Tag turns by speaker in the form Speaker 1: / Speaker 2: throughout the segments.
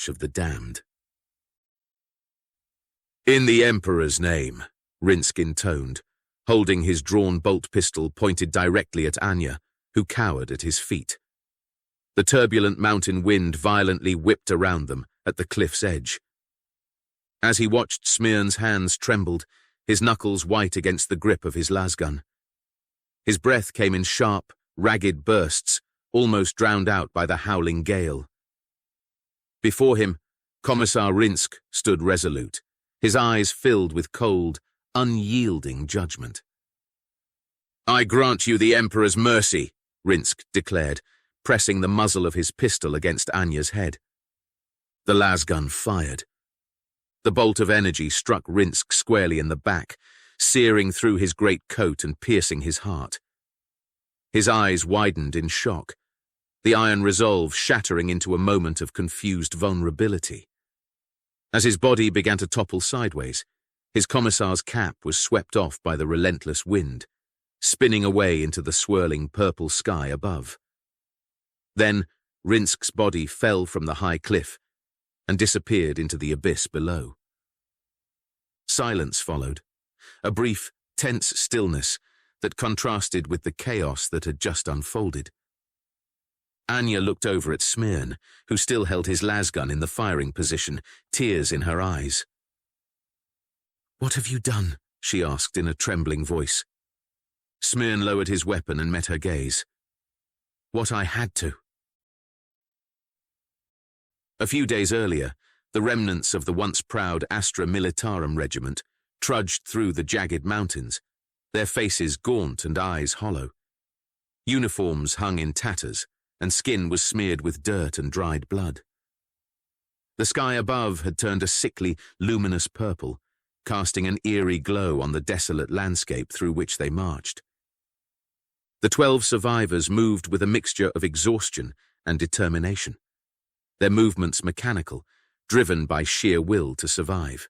Speaker 1: March of the Damned. "In the Emperor's name," Rinsk intoned, holding his drawn bolt pistol pointed directly at Anya, who cowered at his feet. The turbulent mountain wind violently whipped around them at the cliff's edge. As he watched, Smyrn's hands trembled, his knuckles white against the grip of his lasgun. His breath came in sharp, ragged bursts, almost drowned out by the howling gale. Before him, Commissar Rinsk stood resolute, his eyes filled with cold, unyielding judgment. "I grant you the Emperor's mercy," Rinsk declared, pressing the muzzle of his pistol against Anya's head. The lasgun fired. The bolt of energy struck Rinsk squarely in the back, searing through his great coat and piercing his heart. His eyes widened in shock, the iron resolve shattering into a moment of confused vulnerability. As his body began to topple sideways, his commissar's cap was swept off by the relentless wind, spinning away into the swirling purple sky above. Then Rinsk's body fell from the high cliff and disappeared into the abyss below. Silence followed, a brief, tense stillness that contrasted with the chaos that had just unfolded. Anya looked over at Smyrn, who still held his lasgun in the firing position, tears in her eyes. "What have you done?" she asked in a trembling voice. Smyrn lowered his weapon and met her gaze. "What I had to." A few days earlier, the remnants of the once proud Astra Militarum regiment trudged through the jagged mountains, their faces gaunt and eyes hollow. Uniforms hung in tatters, and skin was smeared with dirt and dried blood. The sky above had turned a sickly, luminous purple, casting an eerie glow on the desolate landscape through which they marched. The 12 survivors moved with a mixture of exhaustion and determination, their movements mechanical, driven by sheer will to survive.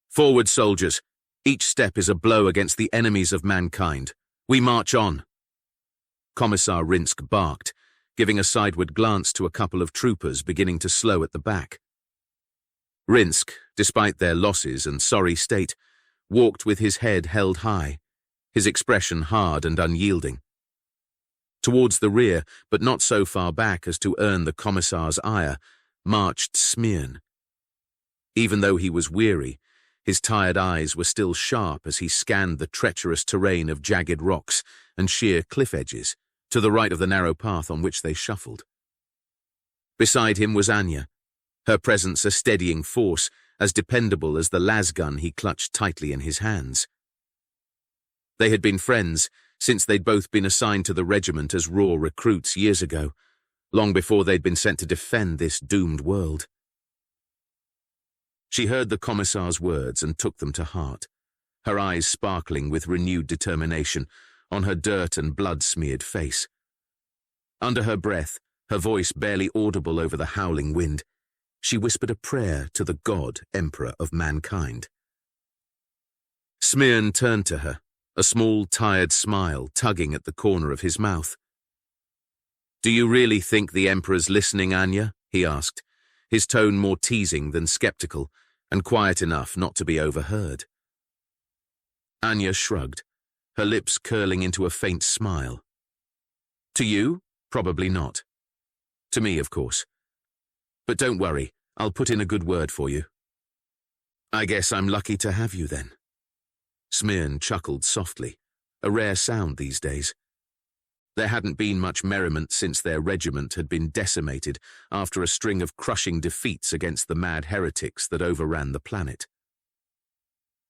Speaker 1: "Forward, soldiers! Each step is a blow against the enemies of mankind. We march on!" Commissar Rinsk barked, giving a sideward glance to a couple of troopers beginning to slow at the back. Rinsk, despite their losses and sorry state, walked with his head held high, his expression hard and unyielding. Towards the rear, but not so far back as to earn the commissar's ire, marched Smyrn. Even though he was weary, his tired eyes were still sharp as he scanned the treacherous terrain of jagged rocks and sheer cliff edges, to the right of the narrow path on which they shuffled. Beside him was Anya, her presence a steadying force, as dependable as the lasgun he clutched tightly in his hands. They had been friends since they'd both been assigned to the regiment as raw recruits years ago, long before they'd been sent to defend this doomed world. She heard the commissar's words and took them to heart, her eyes sparkling with renewed determination on her dirt and blood-smeared face. Under her breath, her voice barely audible over the howling wind, she whispered a prayer to the God, Emperor of mankind. Smyrn turned to her, a small, tired smile tugging at the corner of his mouth. "Do you really think the Emperor's listening, Anya?" he asked, his tone more teasing than skeptical, and quiet enough not to be overheard. Anya shrugged, her lips curling into a faint smile. "To you? Probably not. To me, of course. But don't worry, I'll put in a good word for you." "I guess I'm lucky to have you then." Smyrn chuckled softly, a rare sound these days. There hadn't been much merriment since their regiment had been decimated after a string of crushing defeats against the mad heretics that overran the planet.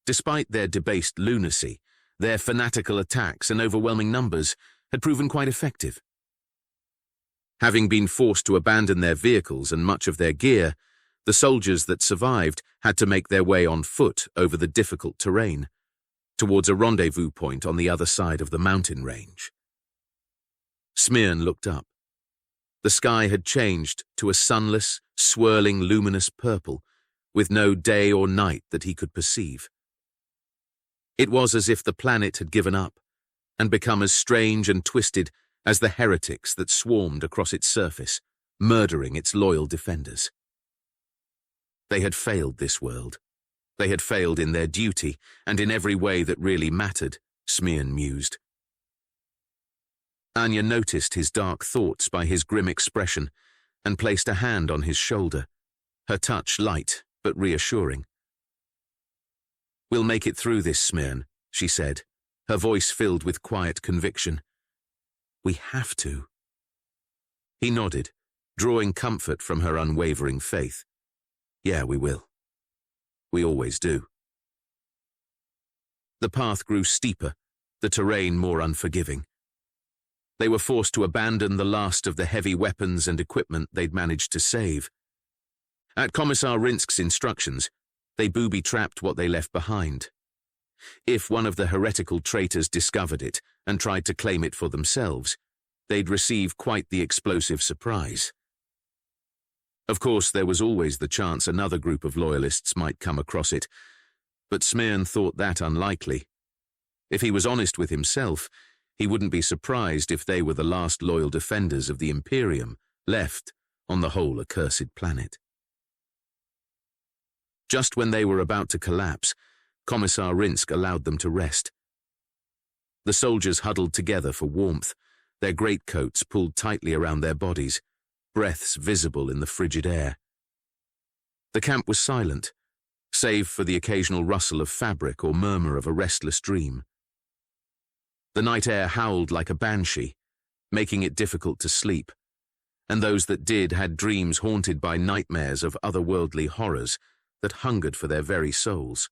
Speaker 1: Despite their debased lunacy, their fanatical attacks and overwhelming numbers had proven quite effective. Having been forced to abandon their vehicles and much of their gear, the soldiers that survived had to make their way on foot over the difficult terrain, towards a rendezvous point on the other side of the mountain range. Smyrn looked up. The sky had changed to a sunless, swirling, luminous purple, with no day or night that he could perceive. It was as if the planet had given up and become as strange and twisted as the heretics that swarmed across its surface, murdering its loyal defenders. They had failed this world. They had failed in their duty, and in every way that really mattered, Smyrn mused. Anya noticed his dark thoughts by his grim expression and placed a hand on his shoulder, her touch light but reassuring. "We'll make it through this, Smyrn," she said, her voice filled with quiet conviction. "We have to." He nodded, drawing comfort from her unwavering faith. "Yeah, we will. We always do." The path grew steeper, the terrain more unforgiving. They were forced to abandon the last of the heavy weapons and equipment they'd managed to save. At Commissar Rinsk's instructions, they booby-trapped what they left behind. If one of the heretical traitors discovered it and tried to claim it for themselves, they'd receive quite the explosive surprise. Of course, there was always the chance another group of loyalists might come across it, but Smyrn thought that unlikely. If he was honest with himself, he wouldn't be surprised if they were the last loyal defenders of the Imperium left on the whole accursed planet. Just when they were about to collapse, Commissar Rinsk allowed them to rest. The soldiers huddled together for warmth, their greatcoats pulled tightly around their bodies, breaths visible in the frigid air. The camp was silent, save for the occasional rustle of fabric or murmur of a restless dream. The night air howled like a banshee, making it difficult to sleep, and those that did had dreams haunted by nightmares of otherworldly horrors that hungered for their very souls.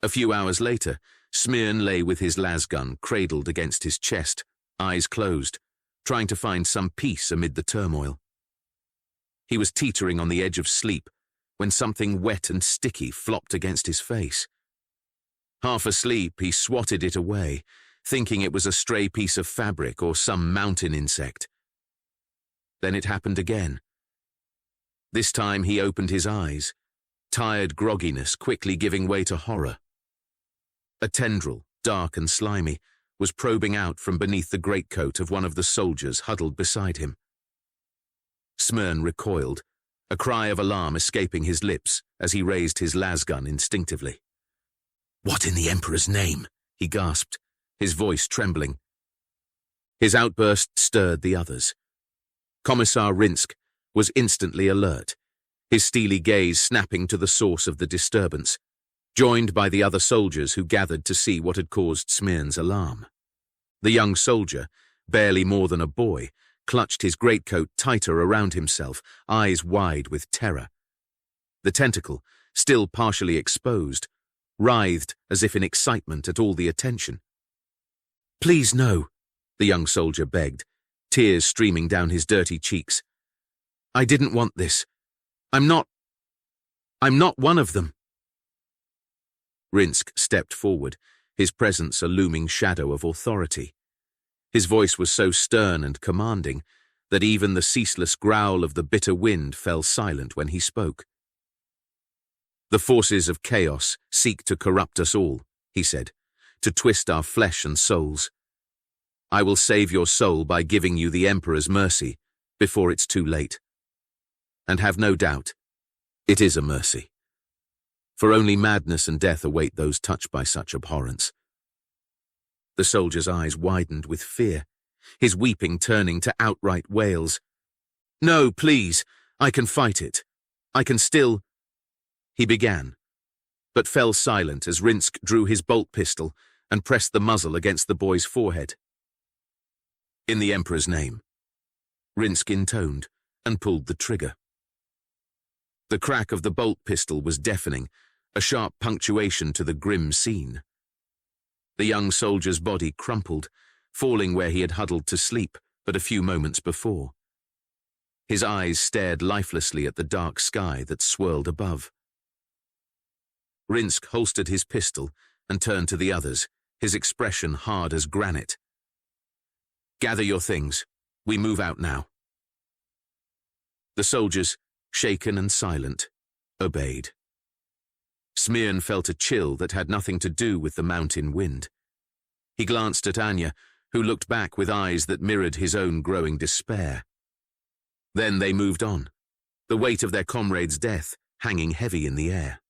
Speaker 1: A few hours later, Smyrn lay with his lasgun cradled against his chest, eyes closed, trying to find some peace amid the turmoil. He was teetering on the edge of sleep when something wet and sticky flopped against his face. Half asleep, he swatted it away, thinking it was a stray piece of fabric or some mountain insect. Then it happened again. This time he opened his eyes, tired grogginess quickly giving way to horror. A tendril, dark and slimy, was probing out from beneath the greatcoat of one of the soldiers huddled beside him. Smyrn recoiled, a cry of alarm escaping his lips as he raised his lasgun instinctively. "What in the Emperor's name?" he gasped, his voice trembling. His outburst stirred the others. Commissar Rinsk was instantly alert, his steely gaze snapping to the source of the disturbance, joined by the other soldiers who gathered to see what had caused Smyrn's alarm. The young soldier, barely more than a boy, clutched his greatcoat tighter around himself, eyes wide with terror. The tentacle, still partially exposed, writhed as if in excitement at all the attention. "Please no," the young soldier begged, tears streaming down his dirty cheeks. "I didn't want this. I'm not one of them." Rinsk stepped forward, his presence a looming shadow of authority. His voice was so stern and commanding that even the ceaseless growl of the bitter wind fell silent when he spoke. "The forces of chaos seek to corrupt us all," he said, "to twist our flesh and souls. I will save your soul by giving you the Emperor's mercy before it's too late. And have no doubt, it is a mercy. For only madness and death await those touched by such abhorrence." The soldier's eyes widened with fear, his weeping turning to outright wails. "No, please, I can fight it. I can still—" he began, but fell silent as Rinsk drew his bolt pistol and pressed the muzzle against the boy's forehead. "In the Emperor's name," Rinsk intoned and pulled the trigger. The crack of the bolt pistol was deafening, a sharp punctuation to the grim scene. The young soldier's body crumpled, falling where he had huddled to sleep but a few moments before. His eyes stared lifelessly at the dark sky that swirled above. Rinsk holstered his pistol and turned to the others, his expression hard as granite. "Gather your things. We move out now." The soldiers, shaken and silent, obeyed. Smyrn felt a chill that had nothing to do with the mountain wind. He glanced at Anya, who looked back with eyes that mirrored his own growing despair. Then they moved on, the weight of their comrade's death hanging heavy in the air.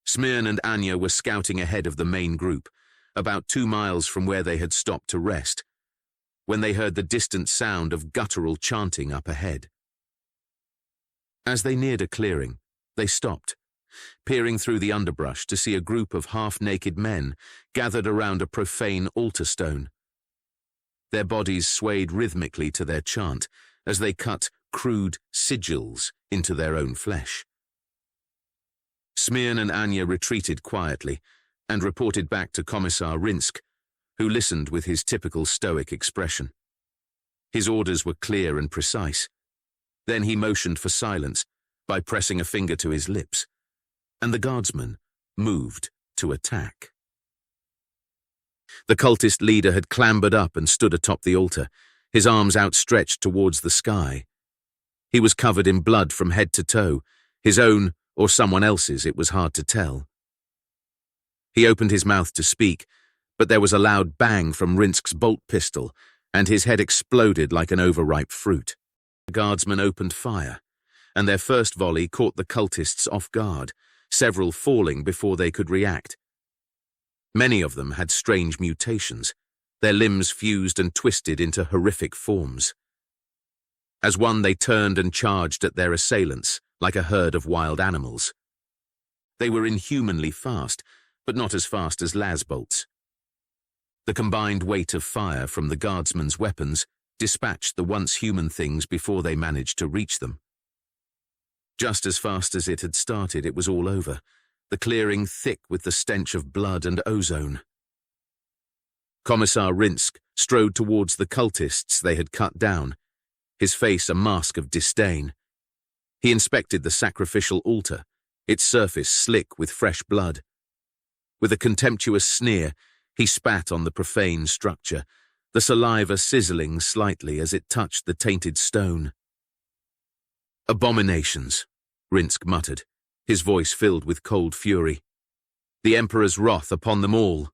Speaker 1: Smyrn and Anya were scouting ahead of the main group, about 2 miles from where they had stopped to rest, when they heard the distant sound of guttural chanting up ahead. As they neared a clearing, they stopped, peering through the underbrush to see a group of half-naked men gathered around a profane altar stone. Their bodies swayed rhythmically to their chant as they cut crude sigils into their own flesh. Smyrn and Anya retreated quietly and reported back to Commissar Rinsk, who listened with his typical stoic expression. His orders were clear and precise. Then he motioned for silence by pressing a finger to his lips, and the guardsmen moved to attack. The cultist leader had clambered up and stood atop the altar, his arms outstretched towards the sky. He was covered in blood from head to toe, his own or someone else's, it was hard to tell. He opened his mouth to speak, but there was a loud bang from Rinsk's bolt pistol, and his head exploded like an overripe fruit. The guardsmen opened fire, and their first volley caught the cultists off guard, several falling before they could react. Many of them had strange mutations, their limbs fused and twisted into horrific forms. As one, they turned and charged at their assailants, like a herd of wild animals. They were inhumanly fast, but not as fast as lasbolts. The combined weight of fire from the guardsmen's weapons dispatched the once human things before they managed to reach them. Just as fast as it had started, it was all over, the clearing thick with the stench of blood and ozone. Commissar Rinsk strode towards the cultists they had cut down, his face a mask of disdain. He inspected the sacrificial altar, its surface slick with fresh blood. With a contemptuous sneer, he spat on the profane structure, the saliva sizzling slightly as it touched the tainted stone. "Abominations," Rinsk muttered, his voice filled with cold fury. "The Emperor's wrath upon them all."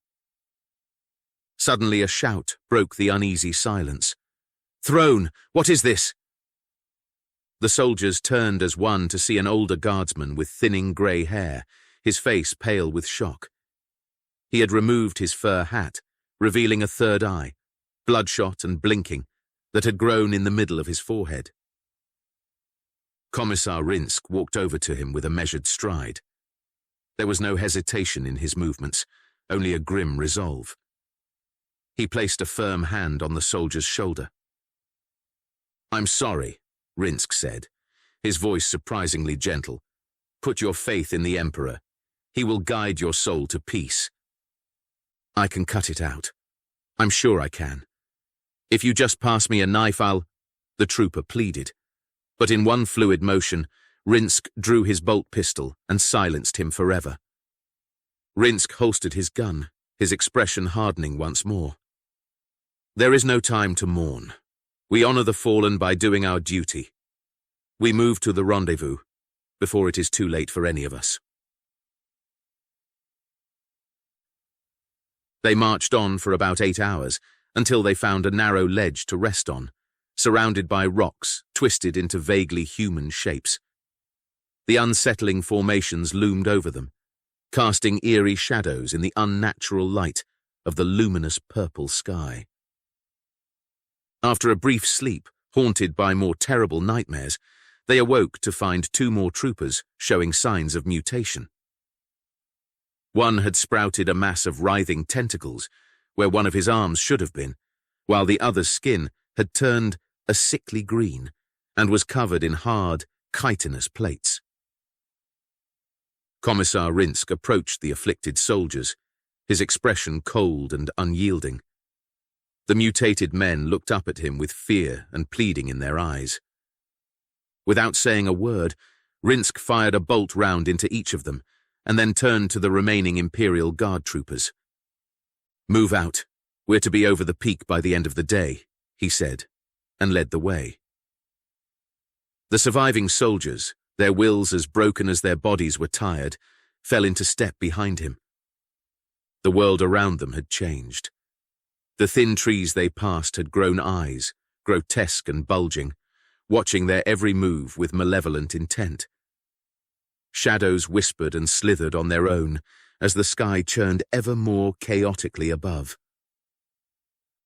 Speaker 1: Suddenly a shout broke the uneasy silence. "Throne, what is this?" The soldiers turned as one to see an older guardsman with thinning grey hair, his face pale with shock. He had removed his fur hat, revealing a third eye, bloodshot and blinking, that had grown in the middle of his forehead. Commissar Rinsk walked over to him with a measured stride. There was no hesitation in his movements, only a grim resolve. He placed a firm hand on the soldier's shoulder. "I'm sorry," Rinsk said, his voice surprisingly gentle. "Put your faith in the Emperor. He will guide your soul to peace." "I can cut it out. I'm sure I can. If you just pass me a knife, I'll—" the trooper pleaded. But in one fluid motion, Rinsk drew his bolt pistol and silenced him forever. Rinsk holstered his gun, his expression hardening once more. "There is no time to mourn. We honor the fallen by doing our duty. We move to the rendezvous, before it is too late for any of us." They marched on for about 8 hours, until they found a narrow ledge to rest on, surrounded by rocks twisted into vaguely human shapes. The unsettling formations loomed over them, casting eerie shadows in the unnatural light of the luminous purple sky. After a brief sleep, haunted by more terrible nightmares, they awoke to find 2 more troopers showing signs of mutation. One had sprouted a mass of writhing tentacles, where one of his arms should have been, while the other's skin had turned a sickly green and was covered in hard, chitinous plates. Commissar Rinsk approached the afflicted soldiers, his expression cold and unyielding. The mutated men looked up at him with fear and pleading in their eyes. Without saying a word, Rinsk fired a bolt round into each of them, and then turned to the remaining Imperial Guard troopers. "Move out. We're to be over the peak by the end of the day," he said, and led the way. The surviving soldiers, their wills as broken as their bodies were tired, fell into step behind him. The world around them had changed. The thin trees they passed had grown eyes, grotesque and bulging, watching their every move with malevolent intent. Shadows whispered and slithered on their own as the sky churned ever more chaotically above.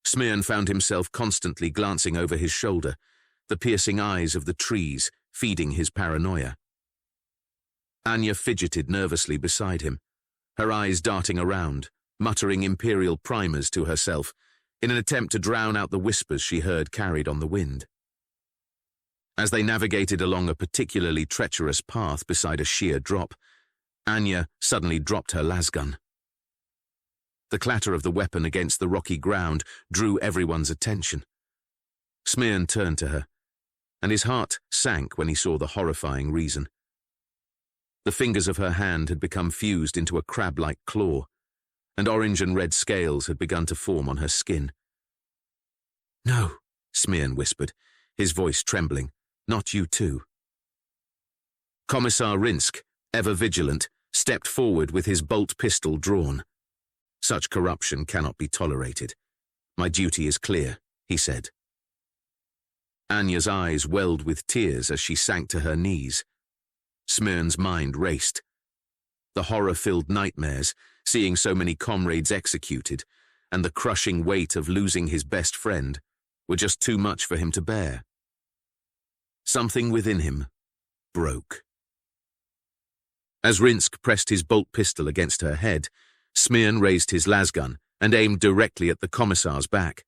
Speaker 1: Smyrn found himself constantly glancing over his shoulder, the piercing eyes of the trees feeding his paranoia. Anya fidgeted nervously beside him, her eyes darting around, muttering imperial primers to herself in an attempt to drown out the whispers she heard carried on the wind. As they navigated along a particularly treacherous path beside a sheer drop, Anya suddenly dropped her lasgun. The clatter of the weapon against the rocky ground drew everyone's attention. Smyrn turned to her, and his heart sank when he saw the horrifying reason. The fingers of her hand had become fused into a crab-like claw, and orange and red scales had begun to form on her skin. "No," Smyrn whispered, his voice trembling. "Not you too." Commissar Rinsk, ever vigilant, stepped forward with his bolt pistol drawn. "Such corruption cannot be tolerated. My duty is clear," he said. Anya's eyes welled with tears as she sank to her knees. Smyrn's mind raced. The horror-filled nightmares, seeing so many comrades executed, and the crushing weight of losing his best friend were just too much for him to bear. Something within him broke. As Rinsk pressed his bolt pistol against her head, Smyrn raised his lasgun and aimed directly at the commissar's back.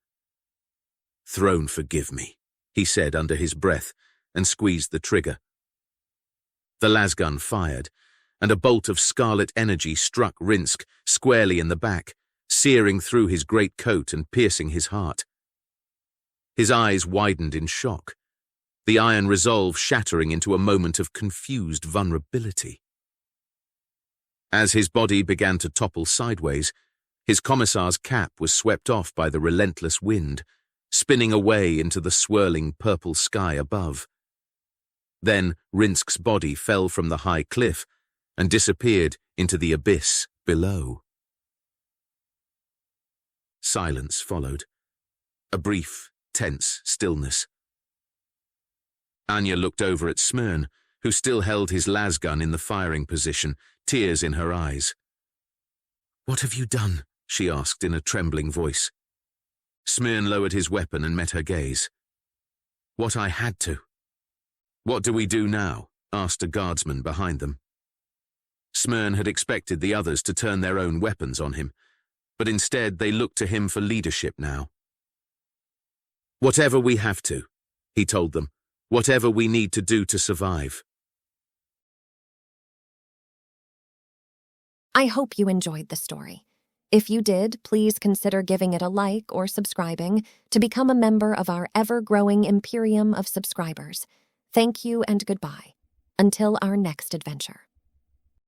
Speaker 1: "Throne, forgive me," he said under his breath, and squeezed the trigger. The lasgun fired, and a bolt of scarlet energy struck Rinsk squarely in the back, searing through his great coat and piercing his heart. His eyes widened in shock, the iron resolve shattering into a moment of confused vulnerability. As his body began to topple sideways, his commissar's cap was swept off by the relentless wind, spinning away into the swirling purple sky above. Then Rinsk's body fell from the high cliff and disappeared into the abyss below. Silence followed, a brief, tense stillness. Anya looked over at Smyrn, who still held his lasgun in the firing position, tears in her eyes. "What have you done?" she asked in a trembling voice. Smyrn lowered his weapon and met her gaze. "What I had to." "What do we do now?" asked a guardsman behind them. Smyrn had expected the others to turn their own weapons on him, but instead they looked to him for leadership now. "Whatever we have to," he told them. "Whatever we need to do to survive."
Speaker 2: I hope you enjoyed the story. If you did, please consider giving it a like or subscribing to become a member of our ever-growing Imperium of subscribers. Thank you and goodbye. Until our next adventure.